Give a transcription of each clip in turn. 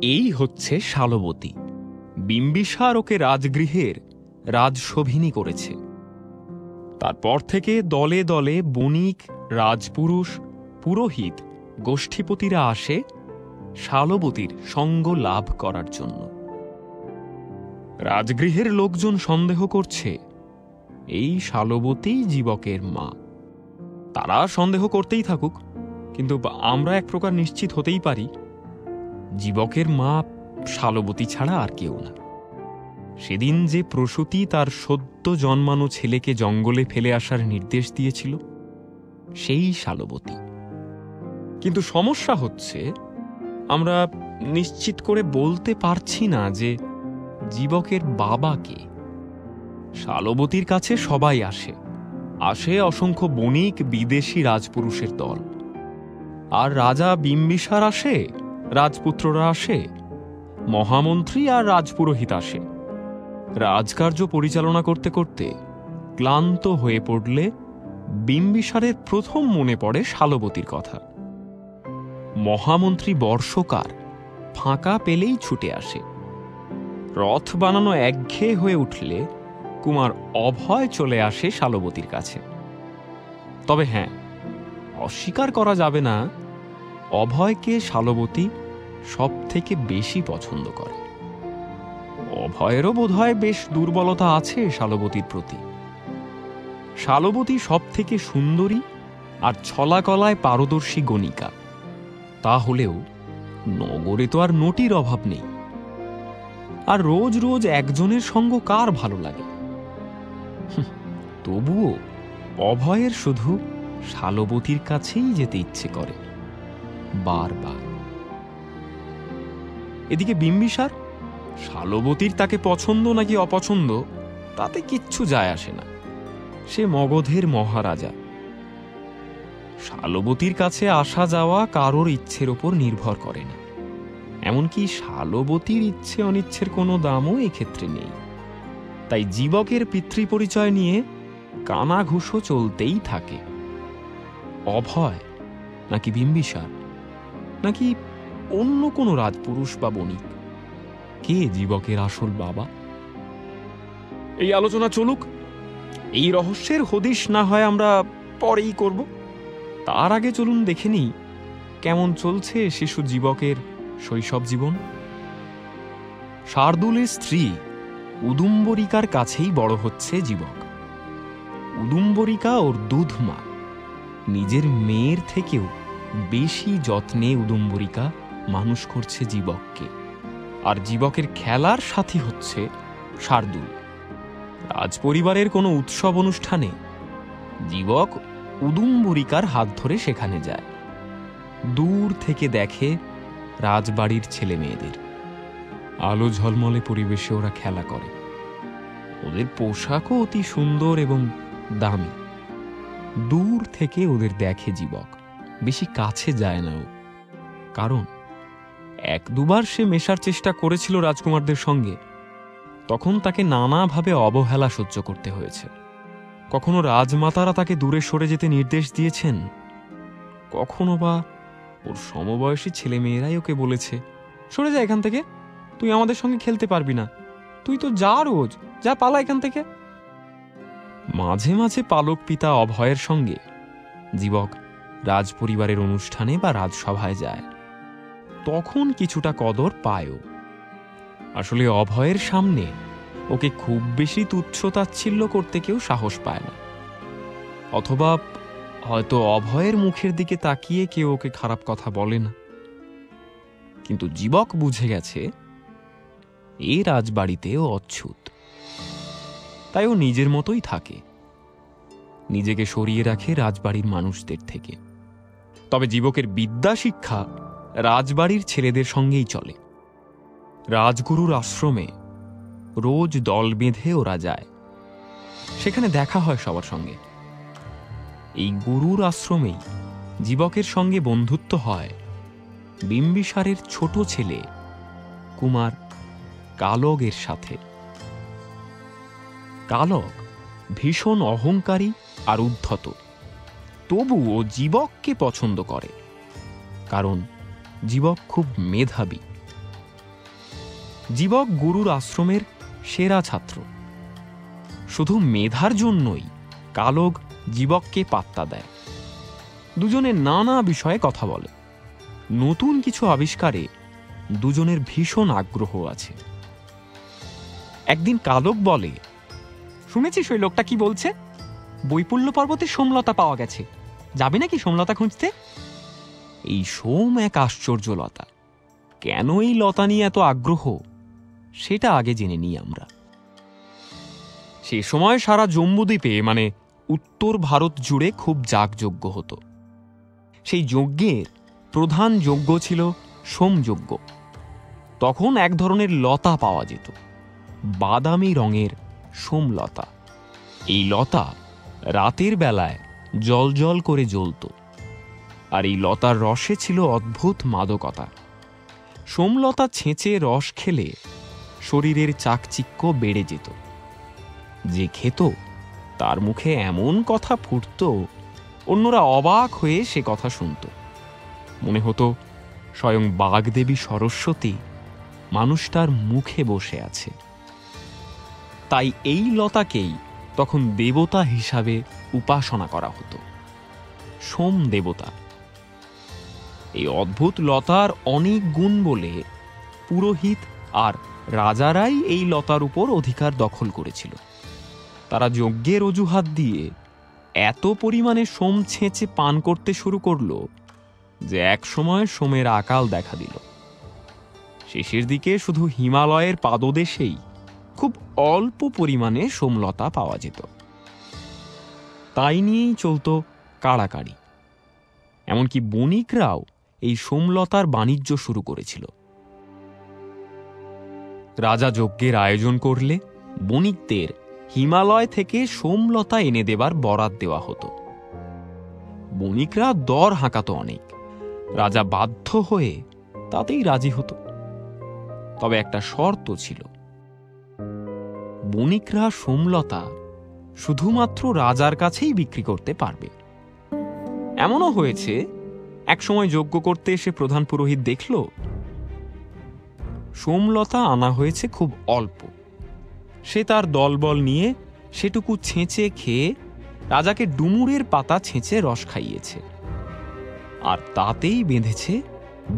এই হচ্ছে শালবতী। বিম্বিসার ওকে রাজগৃহের রাজশোভিনী করেছে। তারপর থেকে দলে দলে বণিক, রাজপুরুষ, পুরোহিত, গোষ্ঠীপতিরা আসে শালবতীর সঙ্গ লাভ করার জন্য। রাজগৃহের লোকজন সন্দেহ করছে এই শালবতী জীবকের মা। তারা সন্দেহ করতেই থাকুক, কিন্তু আমরা এক প্রকার নিশ্চিত হতেই পারি জীবকের মা শালবতী ছাড়া আর কেউ না। সেদিন যে প্রসূতি তার সদ্য জন্মানো ছেলেকে জঙ্গলে ফেলে আসার নির্দেশ দিয়েছিল সেই শালবতী। কিন্তু সমস্যা হচ্ছে আমরা নিশ্চিত করে বলতে পারছি না যে জীবকের বাবা কে। শালবতীর কাছে সবাই আসে আসে অসংখ্য বণিক, বিদেশি রাজপুরুষের দল। আর রাজা বিম্বিসার আসে, রাজপুত্ররা আসে, মহামন্ত্রী আর রাজপুরোহিত আসে। রাজকার্য পরিচালনা করতে করতে ক্লান্ত হয়ে পড়লে বিম্বিসারের প্রথম মনে পড়ে শালবতীর কথা। মহামন্ত্রী বর্ষকার ফাঁকা পেলেই ছুটে আসে। রথ বানানো একঘেয়ে হয়ে উঠলে কুমার অভয় চলে আসে শালবতীর কাছে। তবে হ্যাঁ, অস্বীকার করা যাবে না, অভয়কে শালবতী সব থেকে বেশি পছন্দ করে। অভয়েরও বোধহয় বেশ দুর্বলতা আছে শালবতীর প্রতি। শালবতী সব থেকে সুন্দরী আর ছলাকলায় পারদর্শী গণিকা। তা হলেও নগরে তো আর নটির অভাব নেই। আর রোজ রোজ একজনের সঙ্গ কার ভালো লাগে? তবুও অভয়ের শুধু শালবতীর কাছেই যেতে ইচ্ছে করে বারবার। এদিকে বিম্বিসার শালবতীর তাকে পছন্দ নাকি অপছন্দ তাতে কিচ্ছু যায় আসে না। সে মগধের মহারাজা। শালবতীর কাছে আসা যাওয়া কারোর ইচ্ছের ওপর নির্ভর করে না। এমনকি শালবতীর ইচ্ছে অনিচ্ছের কোনো দামও এক্ষেত্রে নেই। তাই জীবকের পিতৃপরিচয় নিয়ে কানাঘুষো চলতেই থাকে। অভয় নাকি বিম্বিসার, নাকি অন্য কোনো রাজপুরুষ বা বণিক, কে জীবকের আসল বাবা? এই আলোচনা চলুক। এই রহস্যের হদিশ না হয় আমরা পরেই করব। তার আগে চলুন দেখে নিই কেমন চলছে শিশু জীবকের শৈশব জীবন। শার্দুলের স্ত্রী উদুম্বরিকার কাছেই বড় হচ্ছে জীবক। উদুম্বরিকা ওর দুধ মা। নিজের মেয়ের থেকেও বেশি যত্নে উদুম্বরিকা মানুষ করছে জীবককে। আর জীবকের খেলার সাথী হচ্ছে শার্দুল। রাজপরিবারের কোনো উৎসব অনুষ্ঠানে জীবক উদুম্বরিকার হাত ধরে সেখানে যায়। দূর থেকে দেখে রাজবাড়ির ছেলে মেয়েদের। আলো ঝলমলে পরিবেশে ওরা খেলা করে। ওদের পোশাকও অতি সুন্দর এবং দামি। দূর থেকে ওদের দেখে জীবক, বেশি কাছে যায় না ও। কারণ এক দুবার সে মেশার চেষ্টা করেছিল রাজকুমারদের সঙ্গে, তখন তাকে নানাভাবে অবহেলা সহ্য করতে হয়েছে। কখনো রাজমাতারা তাকে দূরে সরে যেতে নির্দেশ দিয়েছেন, কখনো বা ওর সমবয়সী ছেলে মেয়েরাই ওকে বলেছে, সরে যা এখান থেকে, তুই আমাদের সঙ্গে খেলতে পারবি না, তুই তো যা রোজ, যা পালা এখান থেকে। মাঝে মাঝে পালক পিতা অভয়ের সঙ্গে জীবক রাজপরিবারের অনুষ্ঠানে বা রাজসভায় যায়। তখন কিছুটা কদর পায়ও। আসলে অভয়ের সামনে ওকে খুব বেশি তুচ্ছ-তাচ্ছিল্য করতে কেউ সাহস পায় না। অথবা হয়তো অভয়ের মুখের দিকে তাকিয়ে কেউ ওকে খারাপ কথা বলে না। কিন্তু জীবক বুঝে গেছে এ রাজবাড়িতেও অচ্ছুত। তাই ও নিজের মতোই থাকে, নিজেকে সরিয়ে রাখে রাজবাড়ির মানুষদের থেকে। তবে জীবকের বিদ্যা শিক্ষা রাজবাড়ির ছেলেদের সঙ্গেই চলে। রাজগুরুর আশ্রমে রোজ দল বেঁধে ওরা যায়। সেখানে দেখা হয় সবার সঙ্গে। এই গুরুর আশ্রমেই জীবকের সঙ্গে বন্ধুত্ব হয় বিম্বিসারের ছোট ছেলে কুমার কালগের সাথে। কালগ ভীষণ অহংকারী আর উদ্ধত, তবুও জীবককে পছন্দ করে। কারণ জীবক খুব মেধাবী, জীবক গুরুর আশ্রমের সেরা ছাত্র। শুধু মেধার জন্যই কালগ জীবককে পাত্তা দেয়। দুজনে নানা বিষয়ে কথা বলে। নতুন কিছু আবিষ্কারে দুজনের ভীষণ আগ্রহ আছে। একদিন কালক বলে, শুনেছিস ওই লোকটা কি বলছে? বৈপুল্য পর্বতে সোমলতা পাওয়া গেছে, যাবে নাকি সোমলতা খুঁজতে? এই সোম এক আশ্চর্য লতা। কেন এই লতা নিয়ে এত আগ্রহ, সেটা আগে জেনে নিই আমরা। সে সময় সারা জম্বুদ্বীপে মানে উত্তর ভারত জুড়ে খুব যাগযজ্ঞ হতো। সেই যজ্ঞের প্রধান যজ্ঞ ছিল সোমযজ্ঞ। তখন এক ধরনের লতা পাওয়া যেত, বাদামি রঙের সোমলতা। এই লতা রাতের বেলায় জল করে জ্বলত, আর এই লতার রসে ছিল অদ্ভুত মাদকতা। সোমলতা ছেঁচে রস খেলে শরীরের চাকচিক্য বেড়ে যেত। যে খেত তার মুখে এমন কথা ফুটত, অন্যরা অবাক হয়ে সে কথা শুনত। মনে হতো স্বয়ং বাগদেবী সরস্বতী মানুষটার মুখে বসে আছে। তাই এই লতাকেই তখন দেবতা হিসাবে উপাসনা করা হতো, সোম দেবতা। এই অদ্ভুত লতার অনেক গুণ বলে পুরোহিত আর রাজারাই এই লতার উপর অধিকার দখল করেছিল। তারা যজ্ঞের অজুহাত দিয়ে এত পরিমাণে সোম ছেঁচে পান করতে শুরু করল যে একসময় সোমের আকাল দেখা দিল। শেষের দিকে শুধু হিমালয়ের পাদদেশেই খুব অল্প পরিমাণে সোমলতা পাওয়া যেত। তাই নিয়েই চলত কাড়াকাড়ি। এমনকি বণিকরাও এই সোমলতার বাণিজ্য শুরু করেছিল। রাজা যজ্ঞের আয়োজন করলে বণিকদের হিমালয় থেকে সোমলতা এনে দেবার বরাত দেওয়া হতো। বণিকরা দর হাঁকাত অনেক। রাজা বাধ্য হয়ে তাতেই রাজি হতো। তবে একটা শর্ত ছিল, বণিকরা সোমলতা শুধুমাত্র রাজার কাছেই বিক্রি করতে পারবে। এমনও হয়েছে, একসময় যজ্ঞ করতে এসে প্রধান পুরোহিত দেখল সোমলতা আনা হয়েছে খুব অল্প। সে তার দলবল নিয়ে সেটুকু ছেঁচে খেয়ে রাজাকে ডুমুরের পাতা ছেঁচে রস খাইয়েছে, আর তাতেই বেঁধেছে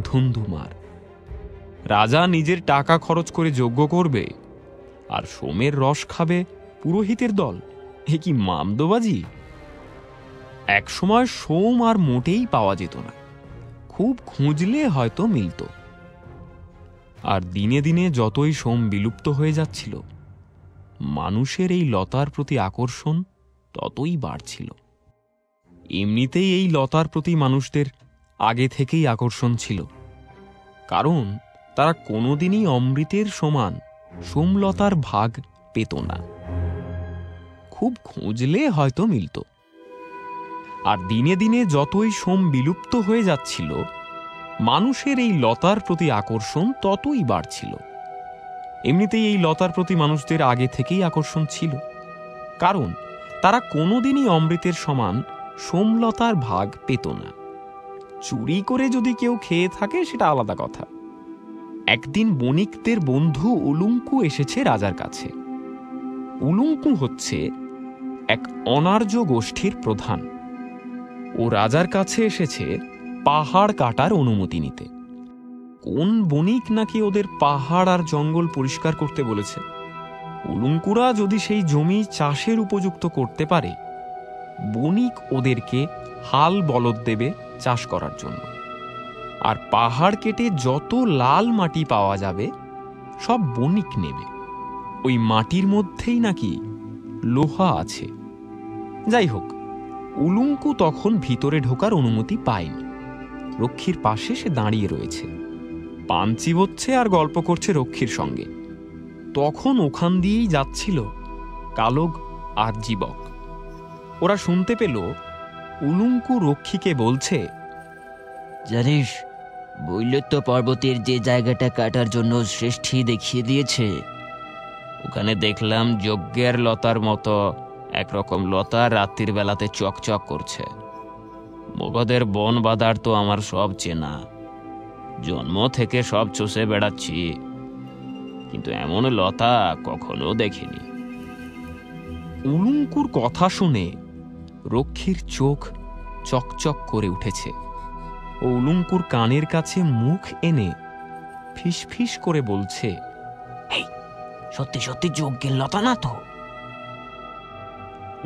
ধুন্ধুমার। রাজা নিজের টাকা খরচ করে যজ্ঞ করবে আর সোমের রস খাবে পুরোহিতের দল? এ কি মামদোবাজি? একসময় সোম আর মোটেই পাওয়া যেত না, খুব খুঁজলে হয়তো মিলত। আর দিনে দিনে যতই সোম বিলুপ্ত হয়ে যাচ্ছিল, মানুষের এই লতার প্রতি আকর্ষণ ততই বাড়ছিল। এমনিতেই এই লতার প্রতি মানুষদের আগে থেকেই আকর্ষণ ছিল, কারণ তারা কোনোদিনই অমৃতের সমান সোমলতার ভাগ পেত না। খুব খুঁজলে হয়তো মিলত। আর দিনে দিনে যতই সোম বিলুপ্ত হয়ে যাচ্ছিল, মানুষের এই লতার প্রতি আকর্ষণ ততই বাড়ছিল। এমনিতেই এই লতার প্রতি মানুষদের আগে থেকেই আকর্ষণ ছিল, কারণ তারা কোনোদিনই অমৃতের সমান সোমলতার ভাগ পেত না। চুরি করে যদি কেউ খেয়ে থাকে সেটা আলাদা কথা। একদিন বণিকদের বন্ধু উলুঙ্কু এসেছে রাজার কাছে। উলুঙ্কু হচ্ছে এক অনার্য গোষ্ঠীর প্রধান। ও রাজার কাছে এসেছে পাহাড় কাটার অনুমতি নিতে। কোন বণিক নাকি ওদের পাহাড় আর জঙ্গল পরিষ্কার করতে বলেছে। উলুঙ্কুরা যদি সেই জমি চাষের উপযুক্ত করতে পারে, বণিক ওদেরকে হাল বলদ দেবে চাষ করার জন্য। আর পাহাড় কেটে যত লাল মাটি পাওয়া যাবে সব বণিক নেবে। ওই মাটির মধ্যেই নাকি লোহা আছে। যাই হোক, উলুঙ্কু তখন ভিতরে ঢোকার অনুমতি পায়নি। রক্ষীর পাশে সে দাঁড়িয়ে রয়েছে, পান চিবোচ্ছে আর গল্প করছে রক্ষীর সঙ্গে। তখন ওখান দিয়েই যাচ্ছিল কালগ আর জীবক। ওরা শুনতে পেল উলুঙ্কু রক্ষীকে বলছে, জানিস, বৈলত্য পর্বতের যে জায়গাটা কাটার জন্য শ্রেষ্ঠী দেখিয়ে দিয়েছে, ওখানে দেখলাম যজ্ঞের লতার মতো একরকম লতা রাত্রির বেলাতে চকচক করছে। মগধের বন বাদার তো আমার সব চেনা, জন্ম থেকে সব চষে বেড়াচ্ছি। কিন্তু এমন লতা কখনো দেখিনি। উলুঙ্কুর কথা শুনে রক্ষীর চোখ চকচক করে উঠেছে ও উলুঙ্কুর কানের কাছে মুখ এনে ফিসফিস করে বলছে, এই, সত্যি সত্যি যজ্ঞের লতা না তো?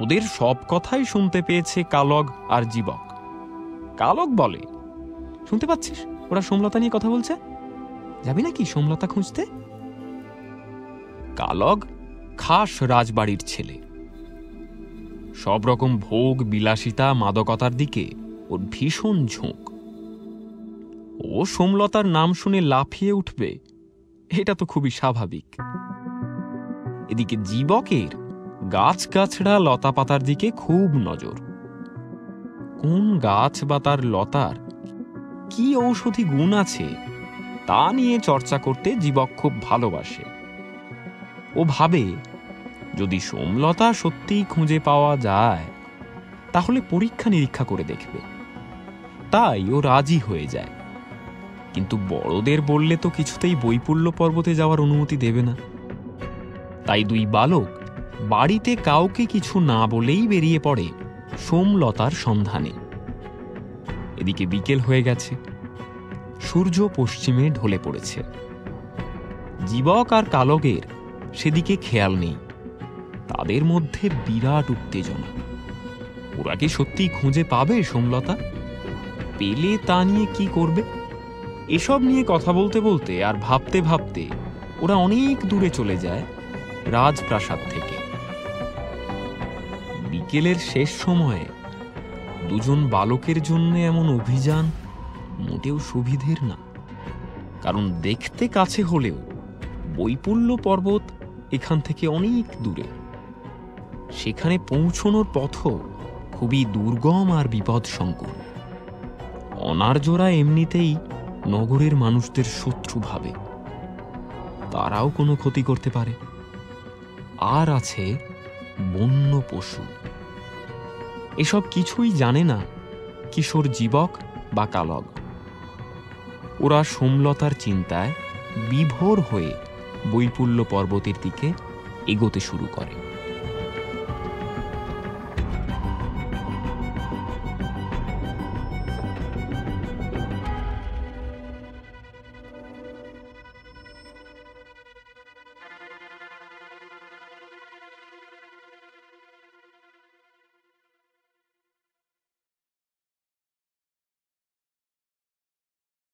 ওদের সব কথাই শুনতে পেয়েছে কালগ আর জীবক। কালগ বলে, শুনতে পাচ্ছিস ওরা সোমলতা নিয়ে কথা বলছে, যাবি নাকি সোমলতা খুঁজতে? কালগ খাস রাজবাড়ির ছেলে, সব রকম ভোগ বিলাসিতা মাদকতার দিকে ওর ভীষণ ঝোঁক। ও সোমলতার নাম শুনে লাফিয়ে উঠবে, এটা তো খুবই স্বাভাবিক। এদিকে জীবকের গাছগাছড়া লতা পাতার দিকে খুব নজর। কোন গাছ বা তার লতার কি ঔষধি গুণ আছে তা নিয়ে চর্চা করতে জীবক খুব ভালোবাসে। ও ভাবে, যদি সোমলতা সত্যিই খুঁজে পাওয়া যায় তাহলে পরীক্ষা নিরীক্ষা করে দেখবে। তাই ও রাজি হয়ে যায়, কিন্তু বড়দের বললে তো কিছুতেই বৈপুল্য পর্বতে যাওয়ার অনুমতি দেবে না। তাই দুই বালক বাড়িতে কাউকে কিছু না বলেই বেরিয়ে পড়ে সোমলতার সন্ধানে। এদিকে বিকেল হয়ে গেছে, সূর্য পশ্চিমে ঢলে পড়েছে। জীবক আর কালগের সেদিকে খেয়াল নেই, তাদের মধ্যে বিরাট উত্তেজনা। ওরা কি সত্যি খুঁজে পাবে সোমলতা? পেলে তা নিয়ে কি করবে? এসব নিয়ে কথা বলতে বলতে আর ভাবতে ভাবতে ওরা অনেক দূরে চলে যায় রাজপ্রাসাদ থেকে। বিকেলের শেষ সময়ে দুজন বালকের জন্য এমন অভিযান মোটেও সুবিধের না, কারণ দেখতে কাছে হলেও বৈপুল্য পর্বত এখান থেকে অনেক দূরে। সেখানে পৌঁছনোর পথও খুবই দুর্গম আর বিপদসংকুল। অনার্যরা এমনিতেই নগরের মানুষদের শত্রু ভাবে, তারাও কোনো ক্ষতি করতে পারে। আর আছে বন্য পশু, এসব কিছুই জানে না কিশোর জীবক বা কালগ। ওরা সোমলতার চিন্তায় বিভোর হয়ে বৈপুল্য পর্বতের দিকে এগোতে শুরু করে।